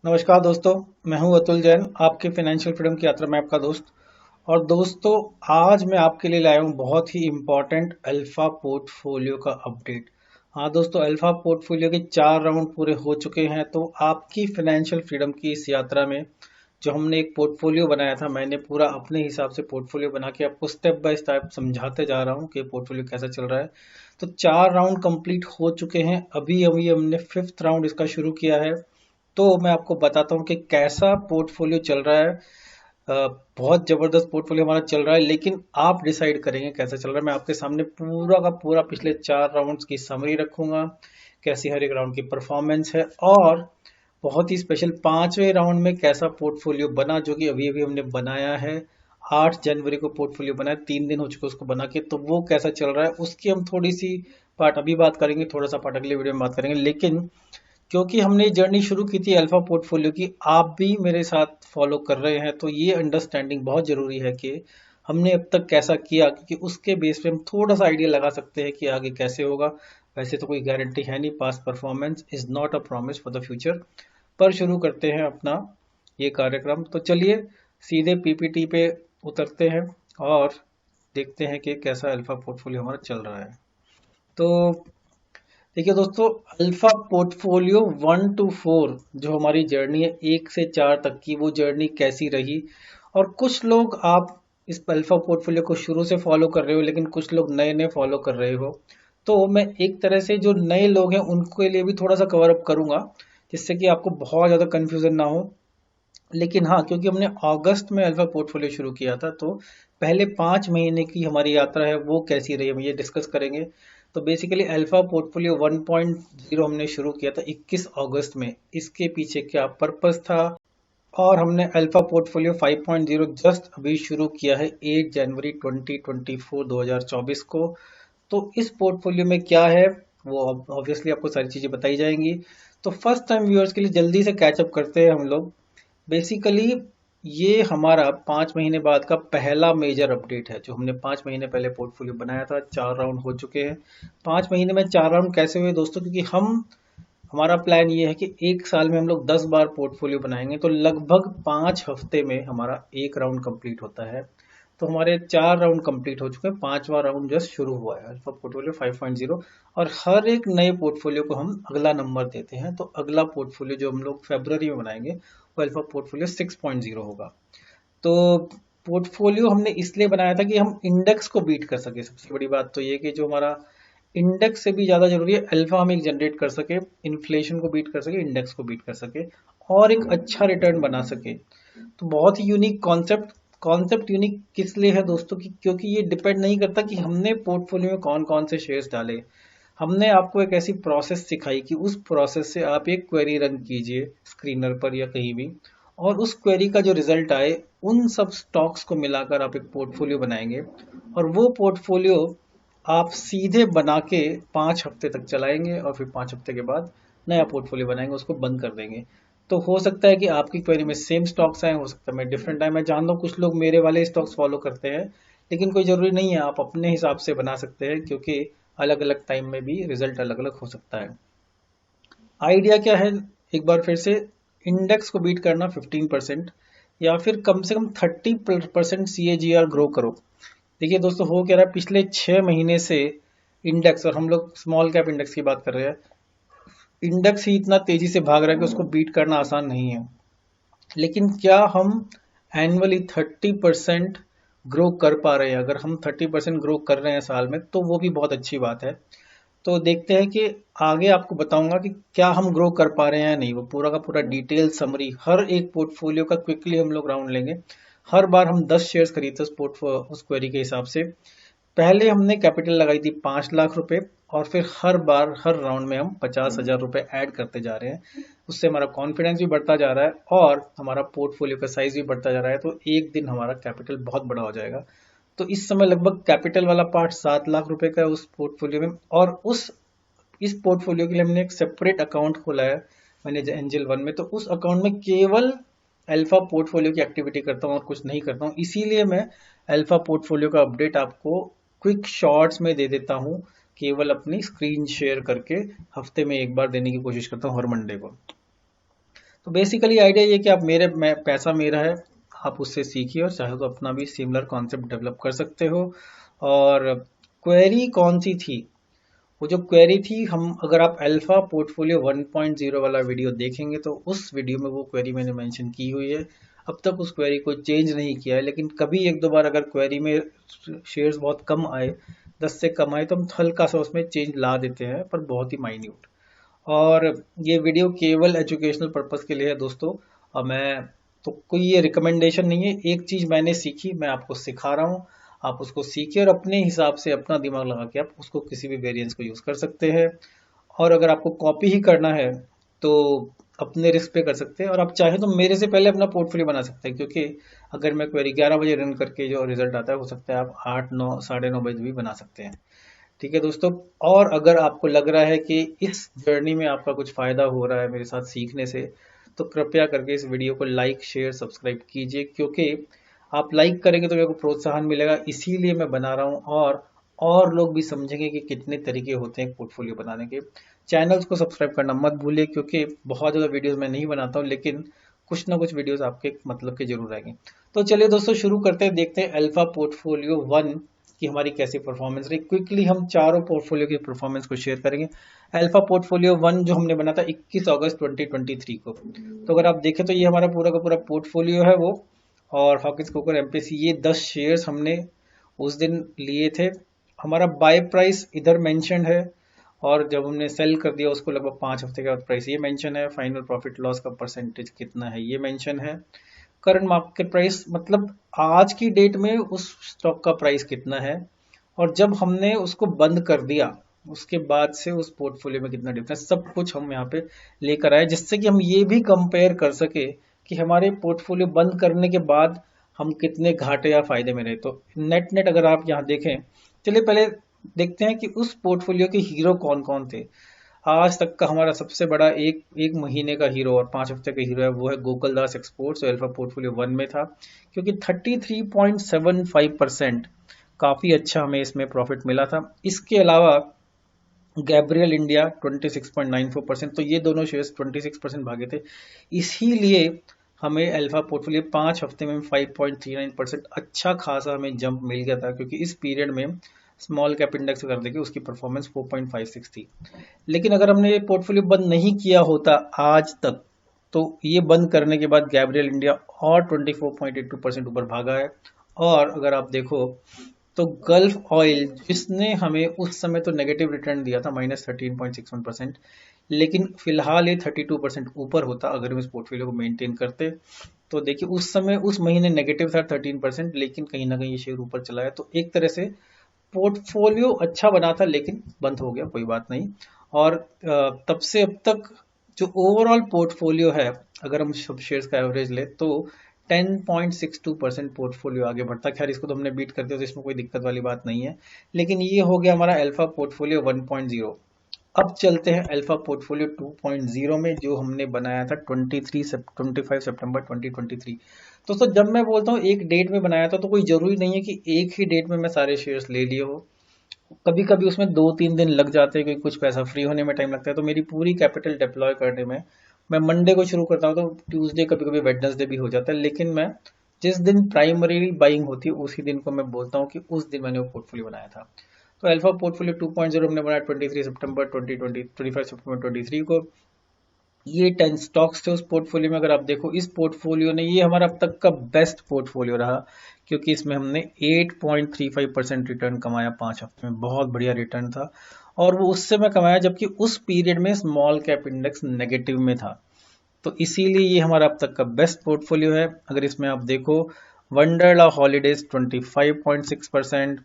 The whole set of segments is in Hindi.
नमस्कार दोस्तों। मैं हूं अतुल जैन, आपके फाइनेंशियल फ्रीडम की यात्रा में आपका दोस्त। और दोस्तों, आज मैं आपके लिए लाया हूं बहुत ही इम्पोर्टेंट अल्फा पोर्टफोलियो का अपडेट। हाँ दोस्तों, अल्फा पोर्टफोलियो के 4 राउंड पूरे हो चुके हैं। तो आपकी फाइनेंशियल फ्रीडम की इस यात्रा में जो हमने एक पोर्टफोलियो बनाया था, मैंने पूरा अपने हिसाब से पोर्टफोलियो बना के आपको स्टेप बाय स्टेप समझाते जा रहा हूँ कि पोर्टफोलियो कैसा चल रहा है। तो 4 राउंड कंप्लीट हो चुके हैं। अभी अभी हमने 5th राउंड इसका शुरू किया है। तो मैं आपको बताता हूँ कि कैसा पोर्टफोलियो चल रहा है। बहुत जबरदस्त पोर्टफोलियो हमारा चल रहा है, लेकिन आप डिसाइड करेंगे कैसा चल रहा है। मैं आपके सामने पूरा का पूरा पिछले 4 राउंड्स की समरी रखूंगा, कैसी हर एक राउंड की परफॉर्मेंस है, और बहुत ही स्पेशल 5वें राउंड में कैसा पोर्टफोलियो बना, जो कि अभी अभी हमने बनाया है। 8 जनवरी को पोर्टफोलियो बनाया, 3 दिन हो चुके उसको बना के। तो वो कैसा चल रहा है उसकी हम थोड़ी सी पार्ट अभी बात करेंगे, थोड़ा सा पार्ट अगले वीडियो में बात करेंगे। लेकिन क्योंकि हमने ये जर्नी शुरू की थी अल्फा पोर्टफोलियो की, आप भी मेरे साथ फॉलो कर रहे हैं, तो ये अंडरस्टैंडिंग बहुत जरूरी है कि हमने अब तक कैसा किया, क्योंकि उसके बेस पे हम थोड़ा सा आइडिया लगा सकते हैं कि आगे कैसे होगा। वैसे तो कोई गारंटी है नहीं, past performance is not a promise for the future. पर शुरू करते हैं अपना ये कार्यक्रम। तो चलिए सीधे पीपीटी पे उतरते हैं और देखते हैं कि कैसा अल्फा पोर्टफोलियो हमारा चल रहा है। तो देखिए दोस्तों, अल्फा पोर्टफोलियो 1 to 4 जो हमारी जर्नी है 1 से 4 तक की, वो जर्नी कैसी रही। और कुछ लोग आप इस अल्फा पोर्टफोलियो को शुरू से फॉलो कर रहे हो, लेकिन कुछ लोग नए नए फॉलो कर रहे हो। तो मैं एक तरह से जो नए लोग हैं उनके लिए भी थोड़ा सा कवर अप करूंगा, जिससे कि आपको बहुत ज़्यादा कन्फ्यूजन ना हो। लेकिन हाँ, क्योंकि हमने अगस्त में अल्फा पोर्टफोलियो शुरू किया था, तो पहले 5 महीने की हमारी यात्रा है वो कैसी रही, हम ये डिस्कस करेंगे। तो बेसिकली अल्फा पोर्टफोलियो 1.0 हमने शुरू किया था 21 अगस्त में। इसके पीछे क्या पर्पस था, और हमने अल्फा पोर्टफोलियो 5.0 जस्ट अभी शुरू किया है 8 जनवरी 2024 2024 को। तो इस पोर्टफोलियो में क्या है, वो ऑब्वियसली आपको सारी चीज़ें बताई जाएंगी। तो फर्स्ट टाइम व्यूअर्स के लिए जल्दी से कैचअप करते हैं हम लोग। बेसिकली ये हमारा 5 महीने बाद का पहला मेजर अपडेट है। जो हमने 5 महीने पहले पोर्टफोलियो बनाया था, 4 राउंड हो चुके हैं। 5 महीने में 4 राउंड कैसे हुए दोस्तों, क्योंकि हमारा प्लान ये है कि एक साल में हम लोग 10 बार पोर्टफोलियो बनाएंगे, तो लगभग 5 हफ्ते में हमारा एक राउंड कंप्लीट होता है। तो हमारे 4 राउंड कंप्लीट हो चुके हैं, 5वां राउंड जस्ट शुरू हुआ है अल्फा पोर्टफोलियो 5.0। और हर एक नए पोर्टफोलियो को हम अगला नंबर देते हैं। तो अगला पोर्टफोलियो जो हम लोग फरवरी में बनाएंगे वो अल्फा पोर्टफोलियो 6.0 होगा। तो पोर्टफोलियो हमने इसलिए बनाया था कि हम इंडेक्स को बीट कर सके। सबसे बड़ी बात तो ये कि जो हमारा इंडेक्स से भी ज़्यादा जरूरी है, अल्फा हम एक जनरेट कर सके, इन्फ्लेशन को बीट कर सके, इंडेक्स को बीट कर सके, और एक अच्छा रिटर्न बना सके। तो बहुत ही यूनिक कॉन्सेप्ट। कॉन्सेप्ट यूनिक किस लिए है दोस्तों की, क्योंकि ये डिपेंड नहीं करता कि हमने पोर्टफोलियो में कौन कौन से शेयर्स डाले। हमने आपको एक ऐसी प्रोसेस सिखाई कि उस प्रोसेस से आप एक क्वेरी रन कीजिए स्क्रीनर पर या कहीं भी, और उस क्वेरी का जो रिजल्ट आए उन सब स्टॉक्स को मिलाकर आप एक पोर्टफोलियो बनाएंगे। और वो पोर्टफोलियो आप सीधे बना के 5 हफ्ते तक चलाएंगे, और फिर 5 हफ्ते के बाद नया पोर्टफोलियो बनाएंगे, उसको बंद कर देंगे। तो हो सकता है कि आपकी क्वेरी में सेम स्टॉक्स आए, हो सकता है मैं डिफरेंट आए। मैं जानता हूँ कुछ लोग मेरे वाले स्टॉक्स फॉलो करते हैं, लेकिन कोई जरूरी नहीं है, आप अपने हिसाब से बना सकते हैं, क्योंकि अलग अलग टाइम में भी रिजल्ट अलग अलग हो सकता है। आइडिया क्या है, एक बार फिर से, इंडेक्स को बीट करना 15%, या फिर कम से कम 30% CAGR ग्रो करो। देखिए दोस्तों, हो क्या रहा है पिछले 6 महीने से इंडेक्स, और हम लोग स्मॉल कैप इंडेक्स की बात कर रहे हैं, इंडेक्स ही इतना तेजी से भाग रहा है कि उसको बीट करना आसान नहीं है। लेकिन क्या हम एनुअली 30% ग्रो कर पा रहे हैं? अगर हम 30% ग्रो कर रहे हैं साल में, तो वो भी बहुत अच्छी बात है। तो देखते हैं कि आगे आपको बताऊंगा कि क्या हम ग्रो कर पा रहे हैं या नहीं। वो पूरा का पूरा डिटेल समरी, हर एक पोर्टफोलियो का क्विकली हम लोग राउंड लेंगे। हर बार हम 10 शेयर्स खरीदते हैं उस क्वेरी के हिसाब से। पहले हमने कैपिटल लगाई थी 5 लाख रुपए, और फिर हर बार हर राउंड में हम 50,000 रुपए ऐड करते जा रहे हैं। उससे हमारा कॉन्फिडेंस भी बढ़ता जा रहा है, और हमारा पोर्टफोलियो का साइज भी बढ़ता जा रहा है। तो एक दिन हमारा कैपिटल बहुत बड़ा हो जाएगा। तो इस समय लगभग कैपिटल वाला पार्ट 7 लाख रुपए का है उस पोर्टफोलियो में। और इस पोर्टफोलियो के लिए हमने एक सेपरेट अकाउंट खोला है मैंने एंजल वन में। तो उस अकाउंट में केवल अल्फा पोर्टफोलियो की एक्टिविटी करता हूँ और कुछ नहीं करता हूँ। इसीलिए मैं अल्फा पोर्टफोलियो का अपडेट आपको क्विक शॉर्ट्स में दे देता हूँ, केवल अपनी स्क्रीन शेयर करके हफ्ते में एक बार देने की कोशिश करता हूँ, हर मंडे को। तो बेसिकली आइडिया ये कि आप पैसा मेरा है, आप उससे सीखिए और चाहे तो अपना भी सिमिलर कॉन्सेप्ट डेवलप कर सकते हो। और क्वेरी कौन सी थी? वो जो क्वेरी थी, हम अगर आप अल्फा पोर्टफोलियो 1.0 वाला वीडियो देखेंगे तो उस वीडियो में वो क्वेरी मैंने मेंशन की हुई है। अब तक उस क्वेरी को चेंज नहीं किया है, लेकिन कभी एक दो बार अगर क्वेरी में शेयर्स बहुत कम आए, 10 से कम आए, तो हम हल्का सा उसमें चेंज ला देते हैं, पर बहुत ही माइन्यूट। और ये वीडियो केवल एजुकेशनल पर्पस के लिए है दोस्तों। और मैं तो कोई ये रिकमेंडेशन नहीं है, एक चीज मैंने सीखी, मैं आपको सिखा रहा हूँ, आप उसको सीखिए और अपने हिसाब से अपना दिमाग लगा के आप उसको किसी भी वेरिएंस को यूज कर सकते हैं। और अगर आपको कॉपी ही करना है तो अपने रिस्क पे कर सकते हैं, और आप चाहे तो मेरे से पहले अपना पोर्टफोलियो बना सकते हैं, क्योंकि अगर मैं क्वेरी 11 बजे रन करके जो रिजल्ट आता है, हो सकता है आप 8, 9, 9:30 बजे भी बना सकते हैं। ठीक है दोस्तों। और अगर आपको लग रहा है कि इस जर्नी में आपका कुछ फायदा हो रहा है मेरे साथ सीखने से, तो कृपया करके इस वीडियो को लाइक शेयर सब्सक्राइब कीजिए, क्योंकि आप लाइक करेंगे तो मेरे को प्रोत्साहन मिलेगा, इसीलिए मैं बना रहा हूँ। और लोग भी समझेंगे कि कितने तरीके होते हैं पोर्टफोलियो बनाने के। चैनल्स को सब्सक्राइब करना मत भूलिए, क्योंकि बहुत ज़्यादा वीडियोस मैं नहीं बनाता हूँ, लेकिन कुछ ना कुछ वीडियोस आपके मतलब के जरूर आएंगे। तो चलिए दोस्तों शुरू करते हैं, देखते हैं अल्फा पोर्टफोलियो 1 कि हमारी कैसी परफॉर्मेंस रही। क्विकली हम चारों पोर्टफोलियो की परफॉर्मेंस को शेयर करेंगे। अल्फा पोर्टफोलियो 1 जो हमने बना था 21 अगस्त 2023 को, तो अगर आप देखें तो ये हमारा पूरा का पूरा पोर्टफोलियो है वो। और हॉकिंस कोकर एमपीसी, ये 10 शेयर्स हमने उस दिन लिए थे। हमारा बाय प्राइस इधर मेंशन है, और जब हमने सेल कर दिया उसको लगभग 5 हफ्ते के बाद प्राइस ये मेंशन है। फाइनल प्रॉफिट लॉस का परसेंटेज कितना है ये मेंशन है। करंट मार्केट प्राइस मतलब आज की डेट में उस स्टॉक का प्राइस कितना है, और जब हमने उसको बंद कर दिया उसके बाद से उस पोर्टफोलियो में कितना डिफरेंस, सब कुछ हम यहाँ पे लेकर आए, जिससे कि हम ये भी कंपेयर कर सके कि हमारे पोर्टफोलियो बंद करने के बाद हम कितने घाटे या फायदे में रहे। तो नेट नेट अगर आप यहाँ देखें, चलिए पहले देखते हैं कि उस पोर्टफोलियो के हीरो कौन कौन थे। आज तक का हमारा सबसे बड़ा एक एक महीने का हीरो और 5 हफ्ते का हीरो है, वो है गोकुलदास एक्सपोर्ट्स, जो अल्फा पोर्टफोलियो 1 में था, क्योंकि 33.75% काफी अच्छा हमें इसमें प्रॉफिट मिला था। इसके अलावा गैब्रियल इंडिया 26.94%, तो ये दोनों शेयर्स 26% भागे थे, इसीलिए हमें अल्फा पोर्टफोलियो 5 हफ्ते में 5.39% अच्छा खासा हमें जंप मिल गया था, क्योंकि इस पीरियड में स्मॉल कैप इंडेक्स कर देखिए उसकी परफॉर्मेंस 4.56 थी। लेकिन अगर हमने ये पोर्टफोलियो बंद नहीं किया होता आज तक, तो ये बंद करने के बाद गैब्रियल इंडिया और 24.82% ऊपर भागा है। और अगर आप देखो तो गल्फ ऑयल, जिसने हमें उस समय तो नेगेटिव रिटर्न दिया था -13.61%, लेकिन फिलहाल ये 32% ऊपर होता अगर हम इस पोर्टफोलियो को मेंटेन करते। तो देखिए उस समय उस महीने नेगेटिव था 13%, लेकिन कहीं ना कहीं ये शेयर ऊपर चला है, तो एक तरह से पोर्टफोलियो अच्छा बना था, लेकिन बंद हो गया, कोई बात नहीं। और तब से अब तक जो ओवरऑल पोर्टफोलियो है, अगर हम सब शेयर्स का एवरेज ले तो 10.62% पोर्टफोलियो आगे बढ़ता। खैर इसको तो हमने बीट कर दिया, तो इसमें कोई दिक्कत वाली बात नहीं है। लेकिन ये हो गया हमारा अल्फा पोर्टफोलियो 1.0। अब चलते हैं अल्फा पोर्टफोलियो 2.0 में, जो हमने बनाया था 25 सितंबर 2023। दोस्तों जब मैं बोलता हूँ एक डेट में बनाया था, तो कोई जरूरी नहीं है कि एक ही डेट में मैं सारे शेयर्स ले लिए हो। कभी कभी उसमें 2-3 दिन लग जाते हैं, क्योंकि कुछ पैसा फ्री होने में टाइम लगता है। तो मेरी पूरी कैपिटल डिप्लॉय करने में मैं मंडे को शुरू करता हूँ, तो ट्यूसडे कभी कभी वेडनेसडे भी हो जाता है, लेकिन मैं जिस दिन प्राइमरी बाइंग होती है उसी दिन को मैं बोलता हूँ कि उस दिन मैंने वो पोर्टफोलियो बनाया था। तो अल्फा पोर्टफोलियो 2.0 हमने बनाया 23 सितंबर 2020, 25 सितंबर 23 को। ये 10 स्टॉक्स थे उस पोर्टफोलियो में। अगर आप देखो इस पोर्टफोलियो ने, ये हमारा अब तक का बेस्ट पोर्टफोलियो रहा, क्योंकि इसमें हमने 8.35% रिटर्न कमाया 5 हफ्ते में, बहुत बढ़िया रिटर्न था। और वो उस समय कमाया जबकि उस पीरियड में स्मॉल कैप इंडेक्स नेगेटिव में था, तो इसीलिए ये हमारा अब तक का बेस्ट पोर्टफोलियो है। अगर इसमें आप देखो वंडरला हॉलीडेज 25.6%,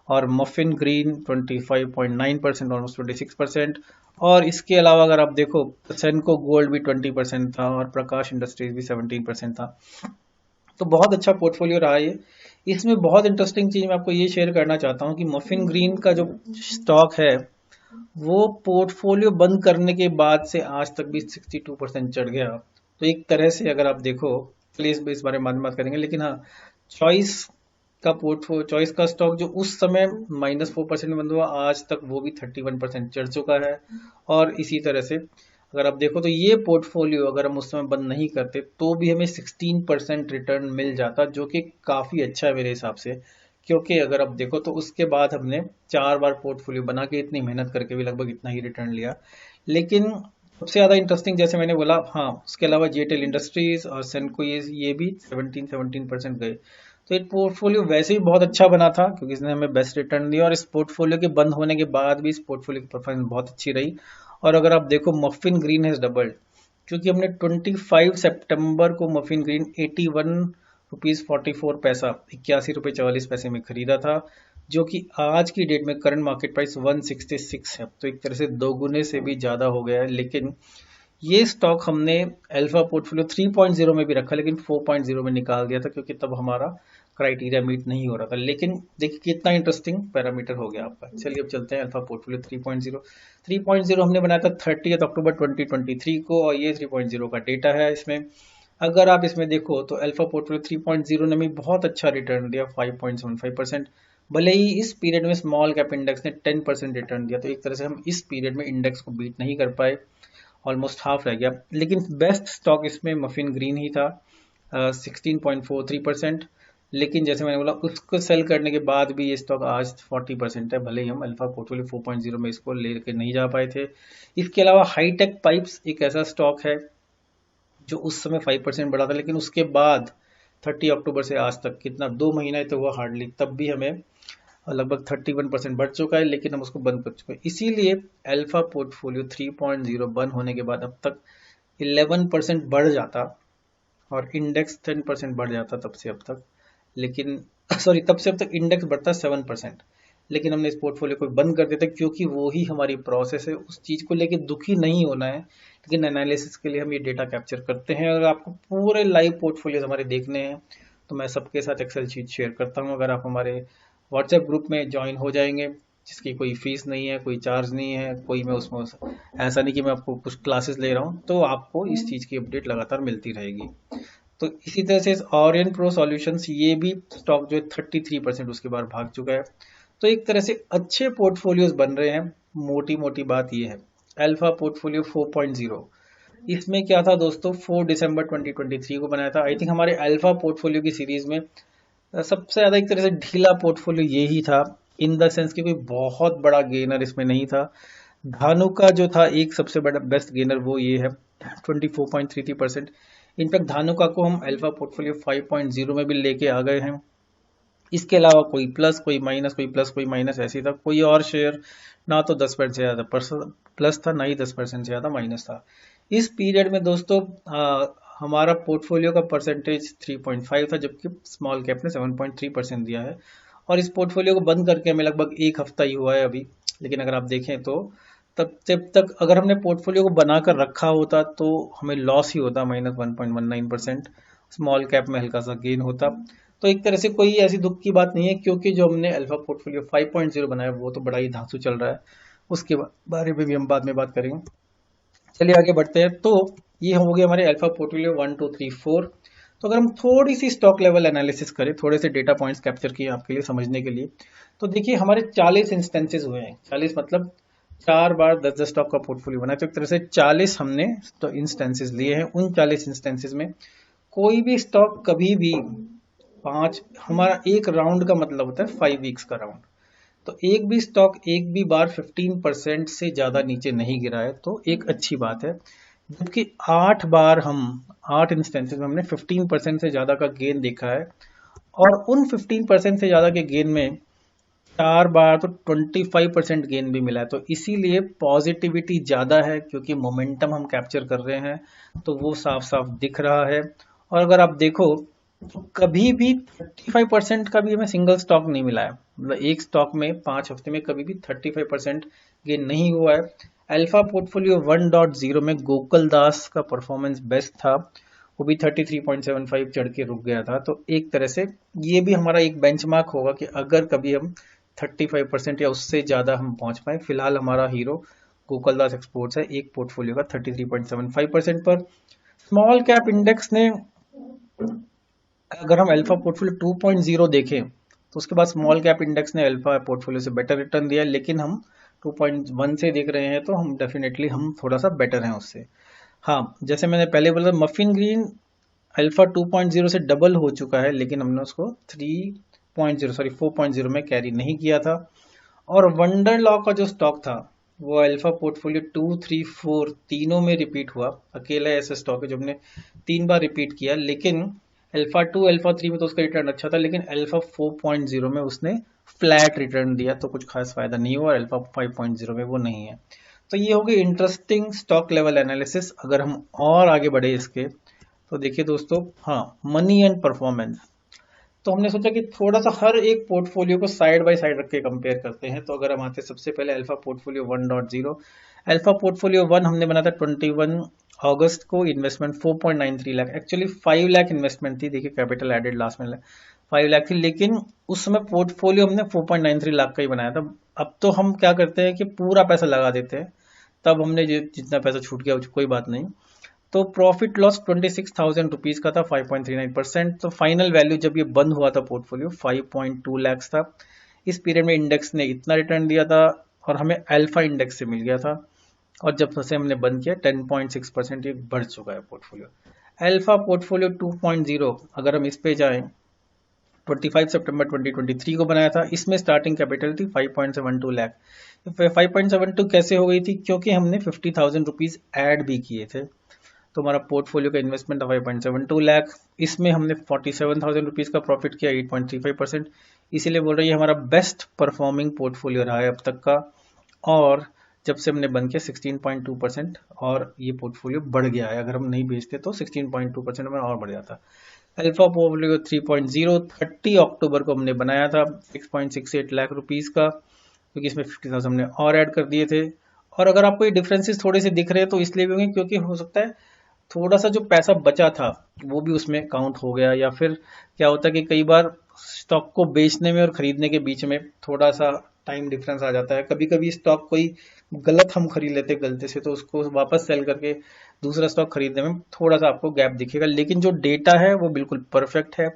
और मफिन ग्रीन 25.9%, ऑलमोस्ट 26%। और इसके अलावा अगर आप देखो सेनको गोल्ड भी 20% था, और प्रकाश इंडस्ट्रीज भी 17% था। तो बहुत अच्छा पोर्टफोलियो रहा ये। इसमें बहुत इंटरेस्टिंग चीज मैं आपको ये शेयर करना चाहता हूँ कि मफिन ग्रीन का जो स्टॉक है, वो पोर्टफोलियो बंद करने के बाद से आज तक भी 62% चढ़ गया। तो एक तरह से अगर आप देखो, प्लीज इस बारे में बात करेंगे, लेकिन हाँ, चॉइस का पोर्टफोलियो, चॉइस का स्टॉक जो उस समय -4% में बंद हुआ, आज तक वो भी 31% चढ़ चुका है। और इसी तरह से अगर आप देखो तो ये पोर्टफोलियो अगर हम उस समय बंद नहीं करते तो भी हमें 16% रिटर्न मिल जाता, जो कि काफ़ी अच्छा है मेरे हिसाब से। क्योंकि अगर आप देखो तो उसके बाद हमने 4 बार पोर्टफोलियो बना के इतनी मेहनत करके भी लगभग इतना ही रिटर्न लिया। लेकिन सबसे ज़्यादा इंटरेस्टिंग जैसे मैंने बोला, हाँ उसके अलावा जेटेल इंडस्ट्रीज और सेनको ये भी 17% गए। तो ये पोर्टफोलियो वैसे ही बहुत अच्छा बना था क्योंकि इसने हमें बेस्ट रिटर्न दिया, और इस पोर्टफोलियो के बंद होने के बाद भी इस पोर्टफोलियो की परफॉर्मेंस बहुत अच्छी रही। और अगर आप देखो मफिन ग्रीन हैज डबल्ड, क्योंकि हमने 25 सितंबर को मफिन ग्रीन 81 रुपीज 44 पैसा, 81 रुपये 44 पैसे में खरीदा था, जो कि आज की डेट में करंट मार्केट प्राइस 166 है। तो एक तरह से दोगुने से भी ज़्यादा हो गया है। लेकिन ये स्टॉक हमने अल्फा पोर्टफोलियो 3.0 में भी रखा, लेकिन 4.0 में निकाल दिया था क्योंकि तब हमारा क्राइटेरिया मीट नहीं हो रहा था। लेकिन देखिए कितना इंटरेस्टिंग पैरामीटर हो गया आपका। चलिए अब चलते हैं अल्फा पोर्टफोलियो 3.0। 3.0 हमने बनाया था 30 अक्टूबर 2023 को, और ये 3.0 का डेटा है इसमें। अगर आप इसमें देखो तो अल्फा पोर्टफोलियो 3.0 ने भी बहुत अच्छा रिटर्न दिया, 5.75%। भले ही इस पीरियड में स्मॉल कैप इंडेक्स ने 10% रिटर्न दिया, तो एक तरह से हम इस पीरियड में इंडेक्स को बीट नहीं कर पाए, ऑलमोस्ट हाफ रह गया। लेकिन बेस्ट स्टॉक इसमें मफिन ग्रीन ही था, 16.43%। लेकिन जैसे मैंने बोला उसको सेल करने के बाद भी ये स्टॉक आज 40% है, भले ही हम अल्फा पोर्टफोलियो 4.0 में इसको लेके नहीं जा पाए थे। इसके अलावा हाईटेक पाइप्स एक ऐसा स्टॉक है जो उस समय 5% बढ़ा था, लेकिन उसके बाद 30 अक्टूबर से आज तक कितना 2 महीना ही तो हुआ हार्डली, तब भी हमें लगभग 31% बढ़ चुका है, लेकिन हम उसको बंद कर चुके हैं। इसीलिए अल्फा पोर्टफोलियो 3.0 बंद होने के बाद अब तक 11% बढ़ जाता, और इंडेक्स 10% बढ़ जाता तब से अब तक। लेकिन सॉरी, तब से अब तक इंडेक्स बढ़ता 7%। लेकिन हमने इस पोर्टफोलियो को बंद कर देता क्योंकि वो ही हमारी प्रोसेस है, उस चीज़ को लेके दुखी नहीं होना है। लेकिन एनालिसिस के लिए हम ये डेटा कैप्चर करते हैं। अगर आपको पूरे लाइव पोर्टफोलियोज हमारे देखने हैं तो मैं सबके साथ एक्सेल शीट शेयर करता हूँ। अगर आप हमारे व्हाट्सएप ग्रुप में ज्वाइन हो जाएंगे, जिसकी कोई फीस नहीं है, कोई चार्ज नहीं है, कोई मैं उसमें ऐसा नहीं कि मैं आपको कुछ क्लासेस ले रहा हूँ, तो आपको इस चीज़ की अपडेट लगातार मिलती रहेगी। तो इसी तरह से ऑरियन प्रो सॉल्यूशंस ये भी स्टॉक जो है 33% उसके बाद भाग चुका है। तो एक तरह से अच्छे पोर्टफोलियोज बन रहे हैं। मोटी मोटी बात ये है, अल्फा पोर्टफोलियो 4.0 इसमें क्या था दोस्तों, 4 दिसंबर 2023 को बनाया था। आई थिंक हमारे अल्फा पोर्टफोलियो की सीरीज में सबसे ज़्यादा एक तरह से ढीला पोर्टफोलियो ये ही था, इन द सेंस कि कोई बहुत बड़ा गेनर इसमें नहीं था। धानु का जो था एक सबसे बड़ा बेस्ट गेनर वो ये है 24.33%। इनफैक्ट धानुका को हम अल्फा पोर्टफोलियो 5.0 में भी लेके आ गए हैं। इसके अलावा कोई प्लस कोई माइनस, कोई प्लस कोई माइनस ऐसी था। कोई और शेयर ना तो 10% से ज़्यादा प्लस था, ना ही 10% से ज़्यादा माइनस था। इस पीरियड में दोस्तों हमारा पोर्टफोलियो का परसेंटेज 3.5 था, जबकि स्मॉल कैप ने 7.3% दिया है। और इस पोर्टफोलियो को बंद करके हमें लगभग एक हफ्ता ही हुआ है अभी। लेकिन अगर आप देखें तो तब जब तक अगर हमने पोर्टफोलियो को बनाकर रखा होता तो हमें लॉस ही होता, -1.19%। स्मॉल कैप में हल्का सा गेन होता। तो एक तरह से कोई ऐसी दुख की बात नहीं है, क्योंकि जो हमने अल्फा पोर्टफोलियो 5.0 बनाया वो तो बड़ा ही धांसू चल रहा है, उसके बारे में भी हम बाद में बात करेंगे। चलिए आगे बढ़ते हैं। तो ये हो गया हमारे अल्फा पोर्टफोलियो 1 2 3 4। तो अगर हम थोड़ी सी स्टॉक लेवल एनालिसिस करें, थोड़े से डेटा पॉइंट्स कैप्चर किए आपके लिए समझने के लिए, तो देखिए हमारे 40 इंस्टेंसेस हुए हैं। 40 मतलब 4 बार 10-10 स्टॉक का पोर्टफोलियो बना है। तो एक तरह से 40 हमने तो इंस्टेंसेस लिए हैं। उन 40 इंस्टेंसेस में कोई भी स्टॉक कभी भी हमारा एक राउंड का मतलब होता है 5 वीक्स का राउंड। तो एक भी स्टॉक एक भी बार 15% से ज़्यादा नीचे नहीं गिरा है, तो एक अच्छी बात है। जबकि 8 इंस्टेंसेस में हमने 15% से ज़्यादा का गेन देखा है, और उन 15% से ज़्यादा के गेन में 4 बार तो 25% गेन भी मिला है। तो इसीलिए पॉजिटिविटी ज़्यादा है, क्योंकि मोमेंटम हम कैप्चर कर रहे हैं, तो वो साफ साफ दिख रहा है। और अगर आप देखो तो कभी भी 35% का भी हमें सिंगल स्टॉक नहीं मिला है। मतलब एक स्टॉक में 5 हफ्ते में कभी भी 35% गेन नहीं हुआ है। अल्फा पोर्टफोलियो 1.0 में गोकुल दास का परफॉर्मेंस बेस्ट था, वो भी 33.75 चढ़ के रुक गया था। तो एक तरह से ये भी हमारा एक बेंचमार्क होगा कि अगर कभी हम 35% या उससे ज़्यादा हम पहुंच पाए। फिलहाल हमारा हीरो गोकुल दास एक्सपोर्ट्स है, एक पोर्टफोलियो का 33.75% पर। स्मॉल कैप इंडेक्स ने, अगर हम अल्फा पोर्टफोलियो 2.0 देखें तो उसके बाद स्मॉल कैप इंडेक्स ने अल्फा पोर्टफोलियो से बेटर रिटर्न दिया, लेकिन हम 2.1 से देख रहे हैं तो हम डेफिनेटली हम थोड़ा सा बेटर हैं उससे। हाँ, जैसे मैंने पहले बोला मफिन ग्रीन अल्फा 2.0 से डबल हो चुका है, लेकिन हमने उसको 4.0 में कैरी नहीं किया था। और वंडर लॉ का जो स्टॉक था वो अल्फा पोर्टफोलियो 2, 3, 4 तीनों में रिपीट हुआ। अकेला ऐसा स्टॉक है जो हमने 3 बार रिपीट किया, लेकिन अल्फा 2, अल्फा 3 में तो उसका रिटर्न अच्छा था, लेकिन अल्फा 4.0 में उसने फ्लैट रिटर्न दिया, तो कुछ खास फायदा नहीं हुआ। अल्फा 5.0 में वो नहीं है। तो ये हो गई इंटरेस्टिंग स्टॉक लेवल एनालिसिस। अगर हम और आगे बढ़े इसके, तो देखिए दोस्तों, हाँ, मनी एंड परफॉर्मेंस। तो हमने सोचा कि थोड़ा सा हर एक पोर्टफोलियो को साइड बाय साइड रख के कंपेयर करते हैं। तो अगर हम आते हैं सबसे पहले अल्फा पोर्टफोलियो 1.0। अल्फा पोर्टफोलियो 1 हमने बनाया था 21 अगस्त को। Investment 4.93 lakh, actually 5 lakh investment थी। देखिए कैपिटल एडेड लास्ट में 5 लाख थी, लेकिन उस समय पोर्टफोलियो हमने 4.93 लाख का ही बनाया था। अब तो हम क्या करते हैं कि पूरा पैसा लगा देते हैं, तब हमने जितना पैसा छूट गया कोई बात नहीं। तो प्रॉफिट लॉस 26,000 रुपीज का था, 5.39%। तो फाइनल वैल्यू जब ये बंद हुआ था पोर्टफोलियो 5.2 लैक्स था। इस पीरियड में इंडेक्स ने इतना रिटर्न दिया था और हमें अल्फा इंडेक्स से मिल गया था। और जब से हमने बंद किया 10.6% ये बढ़ चुका है पोर्टफोलियो। अल्फा पोर्टफोलियो 2.0 अगर हम इस पे जाएं, 25 सितंबर 2023 को बनाया था। इसमें स्टार्टिंग कैपिटल थी 5.72 लाख। 5.72 कैसे हो गई थी? क्योंकि हमने 50,000 रुपीज ऐड भी किए थे। तो हमारा पोर्टफोलियो का इन्वेस्टमेंट था 5.72 लाख। इसमें हमने 47,000 रुपीज का प्रॉफिट किया, 8.35%। इसीलिए बोल रही है हमारा बेस्ट परफॉर्मिंग पोर्टफोलियो रहा है अब तक का। और जब से हमने बंद किया 16.2%, और ये पोर्टफोलियो बढ़ गया है। अगर हम नहीं बेचते तो 16.2% में और बढ़ जाता। अल्फा पोर्टफोलियो 3.0 30 अक्टूबर को हमने बनाया था 6.68 लाख रुपीज का, क्योंकि इसमें 50,000 हमने और ऐड कर दिए थे। और अगर आपको ये डिफरेंसेस थोड़े से दिख रहे हैं तो इसलिए भी होंगे क्योंकि हो सकता है थोड़ा सा जो पैसा बचा था वो भी उसमें काउंट हो गया, या फिर क्या होता है कि कई बार स्टॉक को बेचने में और खरीदने के बीच में थोड़ा सा टाइम डिफरेंस आ जाता है। कभी कभी स्टॉक कोई गलत हम खरीद लेते गलती से, तो उसको वापस सेल करके दूसरा स्टॉक खरीदने में थोड़ा सा आपको गैप दिखेगा, लेकिन जो डेटा है वो बिल्कुल परफेक्ट है।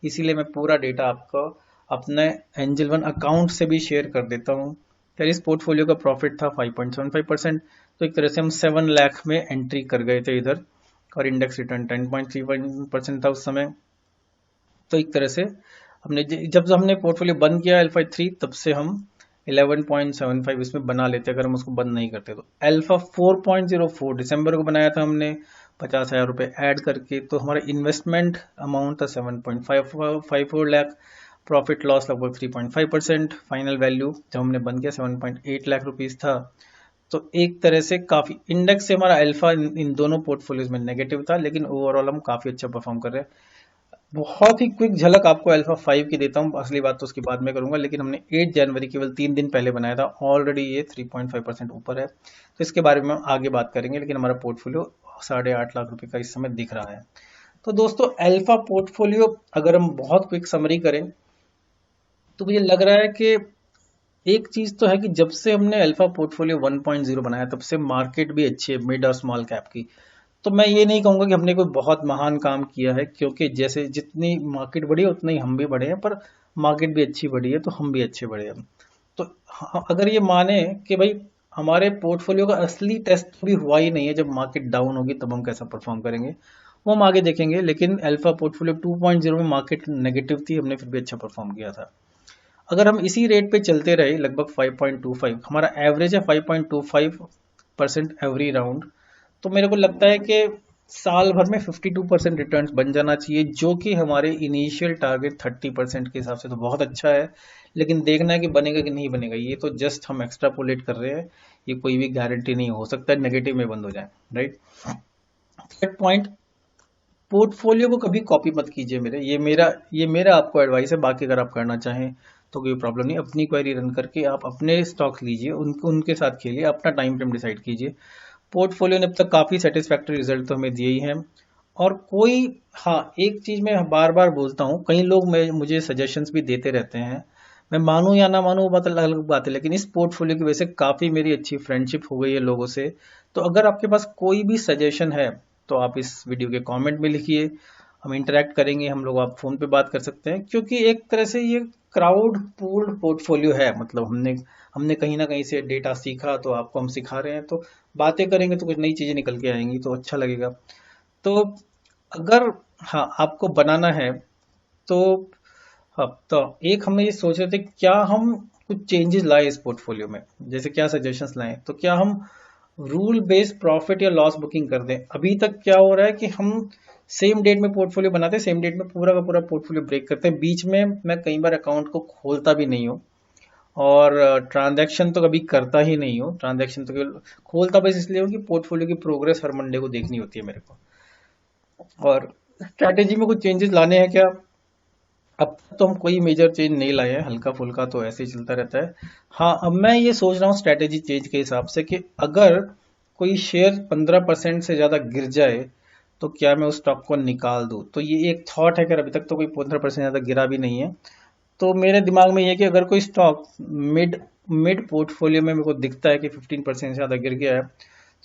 इसीलिए मैं पूरा डेटा आपको अपने एंजल वन अकाउंट से भी शेयर कर देता हूँ। फिर इस पोर्टफोलियो का प्रॉफिट था 5.75%। तो एक तरह से हम 7 लाख में एंट्री कर गए थे इधर, और इंडेक्स रिटर्न 10.31% था उस समय। तो एक तरह से हमने जब हमने पोर्टफोलियो बंद किया अल्फा 3, तब से हम 11.75 इसमें बना लेते अगर हम उसको बंद नहीं करते तो। अल्फा 4.04 दिसंबर को बनाया था हमने 50,000 रुपए ऐड करके। तो हमारा इन्वेस्टमेंट अमाउंट था 7.54 लाख। प्रॉफिट लॉस लगभग 3.5%। फाइनल वैल्यू जब हमने बंद किया 7.8 लाख रुपीज था। तो एक तरह से काफी इंडेक्स से हमारा अल्फा इन दोनों पोर्टफोलियोज में नेगेटिव था, लेकिन ओवरऑल हम काफी अच्छा परफॉर्म कर रहे हैं। बहुत ही क्विक झलक आपको अल्फा 5 की देता हूँ, असली बात तो उसकी बाद में करूंगा। लेकिन हमने 8 जनवरी केवल 3 दिन पहले बनाया था, ऑलरेडी ये 3.5% ऊपर है। तो इसके बारे में हम आगे बात करेंगे, लेकिन हमारा पोर्टफोलियो 8.5 लाख रुपए का इस समय दिख रहा है। तो दोस्तों अल्फा पोर्टफोलियो अगर हम बहुत क्विक समरी करें तो मुझे लग रहा है कि एक चीज तो है कि जब से हमने अल्फा पोर्टफोलियो 1.0 बनाया तब से मार्केट भी अच्छी है मिड और स्मॉल कैप की। तो मैं ये नहीं कहूंगा कि हमने कोई बहुत महान काम किया है, क्योंकि जैसे जितनी मार्केट बढ़ी है उतना ही हम भी बढ़े हैं, पर मार्केट भी अच्छी बढ़ी है तो हम भी अच्छे बढ़े हैं। तो अगर ये माने कि भाई हमारे पोर्टफोलियो का असली टेस्ट भी हुआ ही नहीं है, जब मार्केट डाउन होगी तब हम कैसा परफॉर्म करेंगे वो हम आगे देखेंगे। लेकिन अल्फा पोर्टफोलियो 2.0 में मार्केट नेगेटिव थी, हमने फिर भी अच्छा परफॉर्म किया था। अगर हम इसी रेट पे चलते रहे लगभग 5.25, हमारा एवरेज है 5.25% एवरी राउंड, तो मेरे को लगता है कि साल भर में 52% रिटर्न्स बन जाना चाहिए, जो कि हमारे इनिशियल टारगेट 30% के हिसाब से तो बहुत अच्छा है। लेकिन देखना है कि बनेगा कि नहीं बनेगा, ये तो जस्ट हम एक्स्ट्रापोलेट कर रहे हैं, ये कोई भी गारंटी नहीं हो सकता है नेगेटिव में बंद हो जाए, राइट। थर्ड पॉइंट, पोर्टफोलियो को कभी कॉपी मत कीजिए मेरे, ये मेरा आपको एडवाइस है। बाकी अगर आप करना चाहें तो कोई प्रॉब्लम नहीं, अपनी क्वेरी रन करके आप अपने स्टॉक्स लीजिए, उनके साथ खेलिए, अपना टाइम फ्रेम डिसाइड कीजिए। पोर्टफोलियो ने अब तक काफी सेटिस्फैक्टरी रिजल्ट तो हमें दिए ही हैं। और कोई, हाँ, एक चीज मैं बार बार बोलता हूँ, कई लोग मुझे सजेशंस भी देते रहते हैं, मैं मानूं या ना मानूं वो बात अलग अलग बात है, लेकिन इस पोर्टफोलियो की वजह से काफी मेरी अच्छी फ्रेंडशिप हो गई है लोगों से। तो अगर आपके पास कोई भी सजेशन है तो आप इस वीडियो के कमेंट में लिखिए। हम इंटरेक्ट करेंगे, हम लोग आप फोन पे बात कर सकते हैं, क्योंकि एक तरह से ये क्राउड पूल्ड पोर्टफोलियो है। मतलब हमने हमने कहीं ना कहीं से डेटा सीखा, तो आपको हम सिखा रहे हैं, तो बातें करेंगे तो कुछ नई चीजें निकल के आएंगी, तो अच्छा लगेगा। तो अगर हाँ आपको बनाना है तो हाँ, तो एक हमने ये सोच रहे थे क्या हम कुछ चेंजेस लाए इस पोर्टफोलियो में, जैसे क्या सजेशंस लाएं, तो क्या हम रूल बेस्ड प्रॉफिट या लॉस बुकिंग कर दें। अभी तक क्या हो रहा है कि हम सेम डेट में पोर्टफोलियो बनाते हैं, सेम डेट में पूरा का पूरा पोर्टफोलियो ब्रेक करते हैं, बीच में मैं कई बार अकाउंट को खोलता भी नहीं हूँ, और ट्रांजैक्शन तो कभी करता ही नहीं हूँ। ट्रांजैक्शन तो केवल खोलता बस इसलिए हूँ कि पोर्टफोलियो की प्रोग्रेस हर मंडे को देखनी होती है मेरे को। और स्ट्रैटेजी में कुछ चेंजेस लाने हैं क्या? अब तो हम कोई मेजर चेंज नहीं लाए हैं, हल्का फुल्का तो ऐसे ही चलता रहता है। हाँ, अब मैं ये सोच रहा हूँ स्ट्रैटेजी चेंज के हिसाब से कि अगर कोई शेयर 15% से ज्यादा गिर जाए तो क्या मैं उस स्टॉक को निकाल दूं। तो ये एक थॉट है, कि अभी तक तो कोई 15% ज्यादा गिरा भी नहीं है। तो मेरे दिमाग में ये है कि अगर कोई स्टॉक मिड मिड पोर्टफोलियो में मेरे को दिखता है कि 15% से ज्यादा गिर गया है,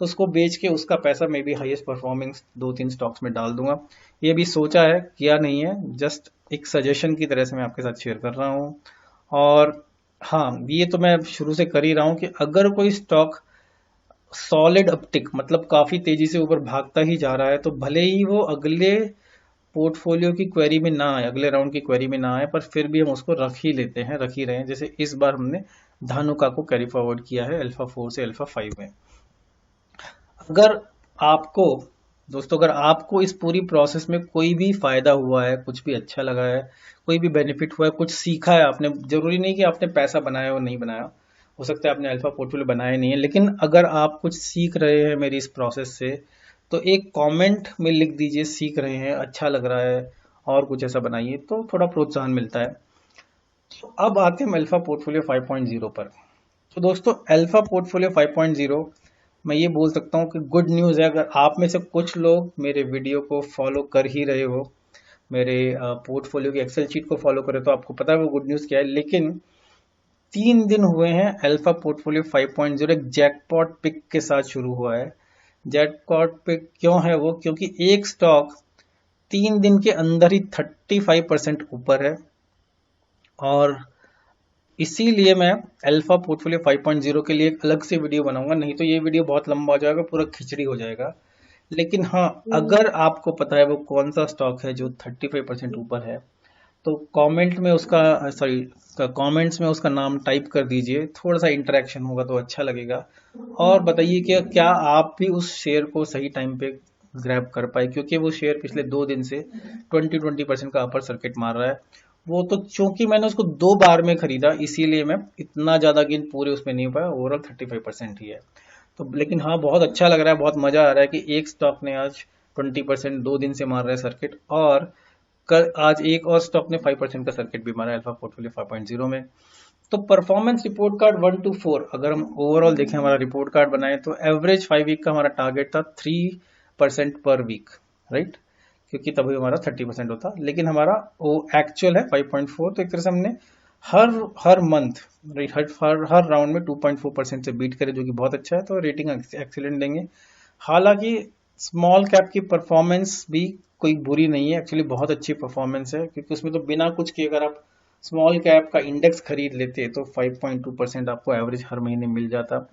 तो उसको बेच के उसका पैसा may be highest performing 2-3 stocks में डाल दूंगा। ये भी सोचा है, किया नहीं है, जस्ट एक सजेशन की तरह से मैं आपके साथ शेयर कर रहा हूँ। और हाँ, ये तो मैं शुरू से कर ही रहा हूँ कि अगर कोई स्टॉक सॉलिड अपटिक, मतलब काफी तेजी से ऊपर भागता ही जा रहा है, तो भले ही वो अगले पोर्टफोलियो की क्वेरी में ना आए, अगले राउंड की क्वेरी में ना आए, पर फिर भी हम उसको रख ही लेते हैं, रख ही रहे हैं। जैसे इस बार हमने धानुका को कैरी फॉरवर्ड किया है अल्फा 4 से अल्फा 5 में। अगर आपको दोस्तों, अगर आपको इस पूरी प्रोसेस में कोई भी फायदा हुआ है, कुछ भी अच्छा लगा है, कोई भी बेनिफिट हुआ है, कुछ सीखा है आपने, जरूरी नहीं कि आपने पैसा बनाया और नहीं बनाया, हो सकता है आपने अल्फा पोर्टफोलियो बनाया नहीं है, लेकिन अगर आप कुछ सीख रहे हैं मेरी इस प्रोसेस से, तो एक कमेंट में लिख दीजिए सीख रहे हैं, अच्छा लग रहा है, और कुछ ऐसा बनाइए, तो थोड़ा प्रोत्साहन मिलता है। तो अब आते हैं अल्फा पोर्टफोलियो 5.0 पर। तो दोस्तों, अल्फा पोर्टफोलियो 5.0, मैं ये बोल सकता हूँ कि गुड न्यूज़ है। अगर आप में से कुछ लोग मेरे वीडियो को फॉलो कर ही रहे हो, मेरे पोर्टफोलियो की एक्सेल शीट को फॉलो करे, तो आपको पता है वो गुड न्यूज़ क्या है। लेकिन 3 दिन हुए हैं अल्फा पोर्टफोलियो 5.0 एक जैकपॉट पिक के साथ शुरू हुआ है। जैकपॉट पिक क्यों है वो? क्योंकि एक स्टॉक 3 दिन के अंदर ही 35% ऊपर है, और इसीलिए मैं अल्फा पोर्टफोलियो 5.0 के लिए एक अलग से वीडियो बनाऊंगा, नहीं तो ये वीडियो बहुत लंबा हो जाएगा, पूरा खिचड़ी हो जाएगा। लेकिन हाँ, अगर आपको पता है वो कौन सा स्टॉक है जो 35% ऊपर है, तो कमेंट में उसका सॉरी कमेंट्स में उसका नाम टाइप कर दीजिए, थोड़ा सा इंटरेक्शन होगा तो अच्छा लगेगा। और बताइए कि क्या आप भी उस शेयर को सही टाइम पे ग्रैब कर पाए, क्योंकि वो शेयर पिछले 2 दिन से 20% का अपर सर्किट मार रहा है। वो तो चूंकि मैंने उसको 2 बार में खरीदा, इसीलिए मैं इतना ज्यादा गेन पूरे उसमें नहीं हो पाया, ओवरऑल 35% ही है। तो लेकिन हाँ, बहुत अच्छा लग रहा है, बहुत मजा आ रहा है कि एक स्टॉक ने आज 20% 2 दिन से मार रहा है सर्किट, और कल आज एक और स्टॉक ने 5% का सर्किट भी मारा है अल्फा पोर्टफोलियो 5.0 में। तो परफॉर्मेंस रिपोर्ट कार्ड 1 to 4, अगर हम ओवरऑल देखें हमारा रिपोर्ट कार्ड बनाए, तो एवरेज 5 वीक का हमारा टारगेट था 3% पर वीक, राइट, क्योंकि तभी हमारा 30% होता, लेकिन हमारा वो एक्चुअल है 5.4। तो एक तरह से हमने हर हर मंथ, राइट, हर राउंड में 2.4% से बीट करे, जो कि बहुत अच्छा है, तो रेटिंग एक्सीलेंट देंगे। हालांकि स्मॉल कैप की परफॉर्मेंस भी कोई बुरी नहीं है, एक्चुअली बहुत अच्छी परफॉर्मेंस है, क्योंकि उसमें तो बिना कुछ किए अगर आप स्मॉल कैप का इंडेक्स खरीद लेते तो 5.2% आपको एवरेज हर महीने मिल जाता।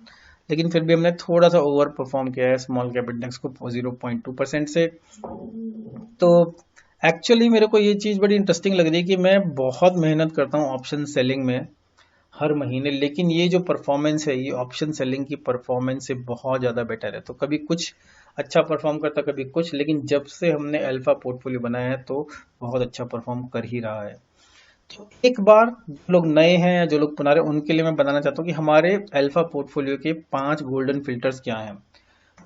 लेकिन फिर भी हमने थोड़ा सा ओवर परफॉर्म किया है स्मॉल कैप इंडेक्स को 0.2% से। तो एक्चुअली मेरे को ये चीज़ बड़ी इंटरेस्टिंग लग रही है कि मैं बहुत मेहनत करता हूँ ऑप्शन सेलिंग में हर महीने, लेकिन ये जो परफॉर्मेंस है, ये ऑप्शन सेलिंग की परफॉर्मेंस से बहुत ज़्यादा बेटर है। तो कभी कुछ अच्छा परफॉर्म करता, कभी कुछ, लेकिन जब से हमने अल्फा पोर्टफोलियो बनाया है तो बहुत अच्छा परफॉर्म कर ही रहा है। तो एक बार जो लोग नए हैं या जो लोग पुराने, उनके लिए मैं बताना चाहता हूँ कि हमारे अल्फा पोर्टफोलियो के 5 गोल्डन फिल्टर्स क्या हैं।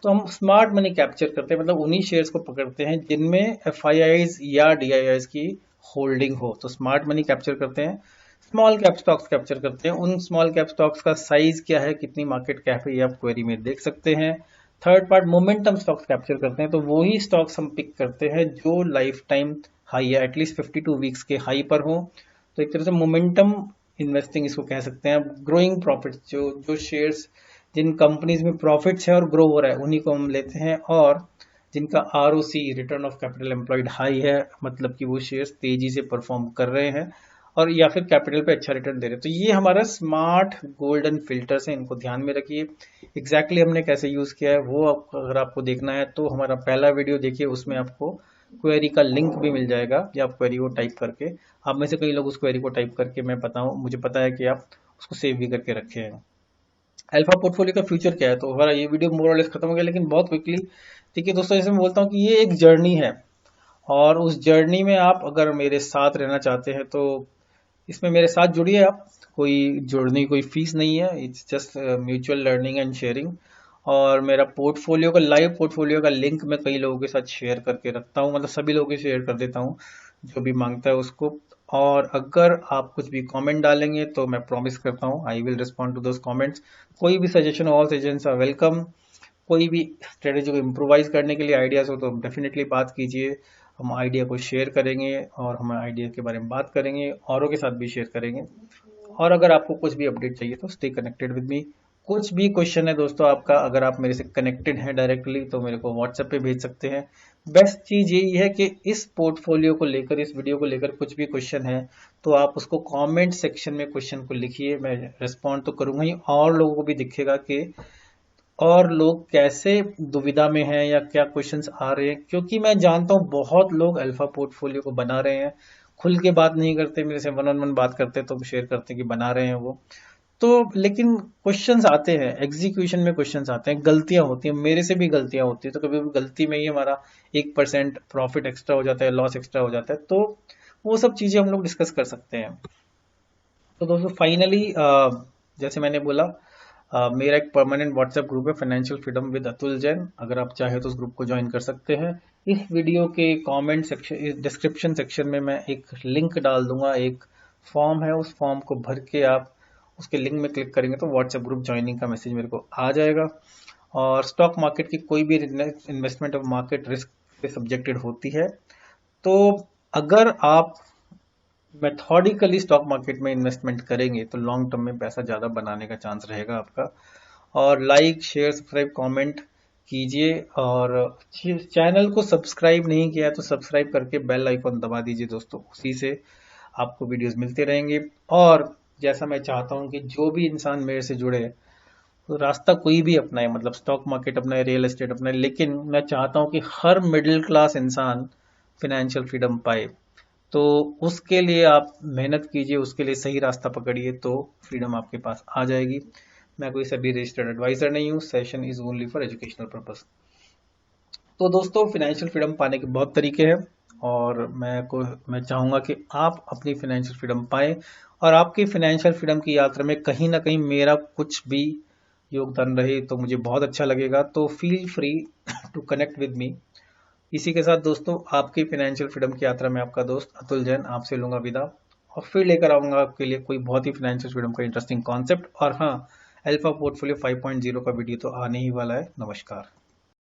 तो हम स्मार्ट मनी कैप्चर करते हैं, मतलब उन्हीं शेयर्स को पकड़ते हैं जिनमें एफआईआईज या डीआईआईज की होल्डिंग हो, तो स्मार्ट मनी कैप्चर करते हैं। स्मॉल कैप स्टॉक्स कैप्चर करते हैं, उन स्मॉल कैप स्टॉक्स का साइज क्या है, कितनी मार्केट कैप है, ये आप क्वेरी में देख सकते हैं। Third part momentum stocks capture करते हैं, तो वो ही स्टॉक्स हम पिक करते हैं जो लाइफ टाइम हाई है, एटलीस्ट 52 वीक्स के हाई पर हो। तो एक तरह से मोमेंटम इन्वेस्टिंग इसको कह सकते हैं। ग्रोइंग प्रॉफिट्स, जो जो शेयर्स जिन कंपनीज में प्रॉफिट्स है और ग्रो हो रहा है, उन्हीं को हम लेते हैं, और जिनका ROC return of capital employed high है, मतलब कि वो शेयर्स तेजी से परफॉर्म कर रहे हैं और या फिर कैपिटल पे अच्छा रिटर्न दे रहे हैं। तो ये हमारा स्मार्ट गोल्डन फिल्टर्स है, इनको ध्यान में रखिए। एग्जैक्टली हमने कैसे यूज किया है वो अगर आपको देखना है तो हमारा पहला वीडियो देखिए, उसमें आपको क्वेरी का लिंक भी मिल जाएगा, या आप क्वेरी को टाइप करके, आप में से कई लोग उस क्वेरी को टाइप करके, मैं बताऊं, मुझे पता है कि आप उसको सेव भी करके रखे हैं। अल्फा पोर्टफोलियो का फ्यूचर क्या है, तो हमारा ये वीडियो मोर और लेस खत्म हो गया, लेकिन बहुत क्विकली। ठीक है दोस्तों, जैसे मैं बोलता हूँ कि ये एक जर्नी है, और उस जर्नी में आप अगर मेरे साथ रहना चाहते हैं तो इसमें मेरे साथ जुड़िए आप। कोई जुड़ने की कोई फीस नहीं है, it's just mutual learning and sharing. और मेरा पोर्टफोलियो का, लाइव पोर्टफोलियो का लिंक मैं कई लोगों के साथ शेयर करके रखता हूँ, मतलब सभी लोगों के शेयर कर देता हूँ जो भी मांगता है उसको। और अगर आप कुछ भी कमेंट डालेंगे तो मैं प्रॉमिस करता हूँ I will respond to those comments. कोई भी suggestion, all suggestions are welcome. कोई भी स्ट्रेटेजी को इम्प्रोवाइज करने के लिए आइडियाज हो तो डेफिनेटली बात कीजिए, हम आइडिया को शेयर करेंगे और हम आइडिया के बारे में बात करेंगे, औरों के साथ भी शेयर करेंगे। और अगर आपको कुछ भी अपडेट चाहिए तो स्टे कनेक्टेड विद मी। कुछ भी क्वेश्चन है दोस्तों आपका, अगर आप मेरे से कनेक्टेड हैं डायरेक्टली तो मेरे को व्हाट्सएप पे भेज सकते हैं। बेस्ट चीज यही है कि इस पोर्टफोलियो को लेकर, इस वीडियो को लेकर कुछ भी क्वेश्चन है तो आप उसको कमेंट सेक्शन में क्वेश्चन को लिखिए, मैं रिस्पॉन्ड तो करूंगा ही, और लोगों को भी दिखेगा कि और लोग कैसे दुविधा में हैं या क्या क्वेश्चंस आ रहे हैं। क्योंकि मैं जानता हूं बहुत लोग अल्फा पोर्टफोलियो को बना रहे हैं, खुल के बात नहीं करते, मेरे से वन ऑन वन बात करते तो शेयर करते कि बना रहे हैं वो तो, लेकिन क्वेश्चंस आते हैं, एग्जीक्यूशन में क्वेश्चंस आते हैं, गलतियां होती हैं, मेरे से भी गलतियां होती है, तो कभी गलती में ही हमारा 1% प्रॉफिट एक्स्ट्रा हो जाता है, लॉस एक्स्ट्रा हो जाता है, तो वो सब चीजें हम लोग डिस्कस कर सकते हैं। तो दोस्तों फाइनली जैसे मैंने बोला, मेरा एक परमानेंट व्हाट्सएप ग्रुप है, financial freedom with Atul Jain. अगर आप चाहे तो उस ग्रुप को ज्वाइन कर सकते हैं। इस वीडियो के कमेंट सेक्शन, इस डिस्क्रिप्शन सेक्शन में मैं एक लिंक डाल दूंगा, एक फॉर्म है, उस फॉर्म को भर के आप उसके लिंक में क्लिक करेंगे तो व्हाट्सएप ग्रुप ज्वाइनिंग का मैसेज मेरे को आ जाएगा। और स्टॉक मार्केट की कोई भी इन्वेस्टमेंट ऑफ मार्केट रिस्क पे सब्जेक्टेड होती है, तो अगर आप मेथोडिकली स्टॉक मार्केट में इन्वेस्टमेंट करेंगे तो लॉन्ग टर्म में पैसा ज्यादा बनाने का चांस रहेगा आपका। और लाइक, शेयर, सब्सक्राइब, कमेंट कीजिए, और चैनल को सब्सक्राइब नहीं किया है तो सब्सक्राइब करके बेल आइकॉन दबा दीजिए दोस्तों, उसी से आपको वीडियोस मिलते रहेंगे। और जैसा मैं चाहता हूं कि जो भी इंसान मेरे से जुड़े, तो रास्ता कोई भी अपनाए, मतलब स्टॉक मार्केट अपनाए, रियल एस्टेट अपनाए, लेकिन मैं चाहता हूं कि हर मिडिल क्लास इंसान फाइनेंशियल फ्रीडम पाए। तो उसके लिए आप मेहनत कीजिए, उसके लिए सही रास्ता पकड़िए, तो फ्रीडम आपके पास आ जाएगी। मैं कोई सभी रजिस्टर्ड एडवाइजर नहीं हूँ, session is only for educational purpose. तो दोस्तों फाइनेंशियल फ्रीडम पाने के बहुत तरीके हैं, और मैं चाहूंगा कि आप अपनी फाइनेंशियल फ्रीडम पाएं, और आपकी फाइनेंशियल फ्रीडम की यात्रा में कहीं ना कहीं मेरा कुछ भी योगदान रहे तो मुझे बहुत अच्छा लगेगा। तो feel free to connect with me. इसी के साथ दोस्तों, आपकी फाइनेंशियल फ्रीडम की यात्रा में आपका दोस्त अतुल जैन आपसे लूंगा विदा, और फिर लेकर आऊंगा आपके लिए कोई बहुत ही फाइनेंशियल फ्रीडम का इंटरेस्टिंग कॉन्सेप्ट। और हाँ, अल्फा पोर्टफोलियो 5.0 का वीडियो तो आने ही वाला है। नमस्कार।